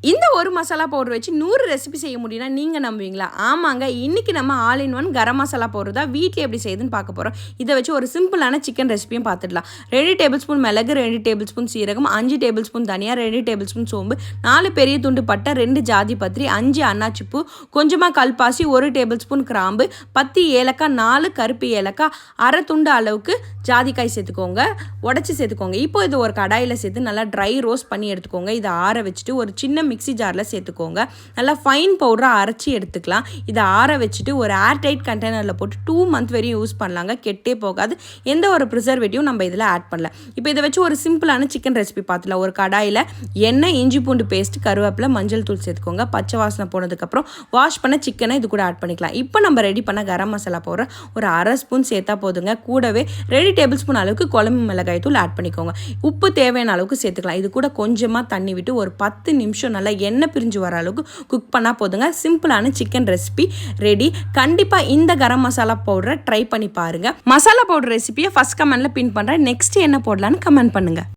இந்த ஒரு மசாலா பவுடர் வச்சு 100 ரெசிபி செய்ய முடியும்னா நீங்கள் நம்புவீங்களா? ஆமாங்க. இன்றைக்கி நம்ம all in one garam masala powder தான் வீட்டில் எப்படி செய்யுதுன்னு பார்க்க போகிறோம். இதை வச்சு ஒரு சிம்பிளான சிக்கன் ரெசிபியும் பார்த்துடலாம். 2 டேபிள் ஸ்பூன் மிளகு, 2 டேபிள் ஸ்பூன் சீரகம், 5 டேபிள் ஸ்பூன் தனியா, 2 டேபிள் ஸ்பூன் சோம்பு, 4 பெரிய துண்டு பட்டை, 2 ஜாதி பத்திரி, 5 அன்னாச்சிப்பூ, கொஞ்சமாக கல்பாசி, 1 டேபிள் ஸ்பூன் கிராம்பு, 10 ஏலக்காய், 4 கருப்பு ஏலக்காய், அரை துண்டு அளவுக்கு ஜாதிக்காய் சேர்த்துக்கோங்க, உடச்சி சேர்த்துக்கோங்க. இப்போ இது ஒரு கடாயில் சேர்த்து நல்லா ட்ரை ரோஸ்ட் பண்ணி எடுத்துக்கோங்க. இதை ஆற வச்சுட்டு ஒரு சின்ன மிக்ஸி ஜாரில் சேர்த்துக்கோங்க. நல்லா ஃபைன் பவுடராக அரைச்சி எடுத்துக்கலாம். இதை ஆற வச்சுட்டு ஒரு ஏர்டைட் கண்டெய்னரில் போட்டு 2 மந்த் வரையும் யூஸ் பண்ணலாங்க. கெட்டே போகாது. எந்த ஒரு ப்ரிசர்வேட்டிவும் நம்ம இதில் ஆட் பண்ணல. இப்போ இதை வச்சு ஒரு சிம்பிளான சிக்கன் ரெசிபி பார்த்துலாம். ஒரு கடாயில் எண்ணெய், இஞ்சி பூண்டு பேஸ்ட், கருவேப்பிலை, மஞ்சள் தூள் சேர்த்துக்கோங்க. பச்சை வாசனை போனதுக்கப்புறம் வாஷ் பண்ண சிக்கனை இது கூட ஆட் பண்ணிக்கலாம். இப்போ நம்ம ரெடி பண்ண கரம் மசாலா பவுடர் ஒரு அரை ஸ்பூன் சேர்த்தா போதுங்க. கூடவே 2 டேபிள் ஸ்பூன் அளவுக்கு குழம்பு மிளகாய் தூள் ஆட் பண்ணிக்கோங்க. உப்பு தேவையான அளவுக்கு சேர்த்துக்கலாம். இது கூட கொஞ்சமாக தண்ணி விட்டு ஒரு 10 நிமிஷம் நல்லா எண்ணெய் பிரிஞ்சு வர அளவுக்கு குக் பண்ணால் போதுங்க. சிம்பிளான சிக்கன் ரெசிபி ரெடி. கண்டிப்பாக இந்த கரம் மசாலா பவுடரை ட்ரை பண்ணி பாருங்கள். மசாலா பவுடர் ரெசிபியை ஃபர்ஸ்ட் கமெண்ட்டில் பின் பண்ணுறேன். நெக்ஸ்ட் என்ன போடலான்னு கமெண்ட் பண்ணுங்கள்.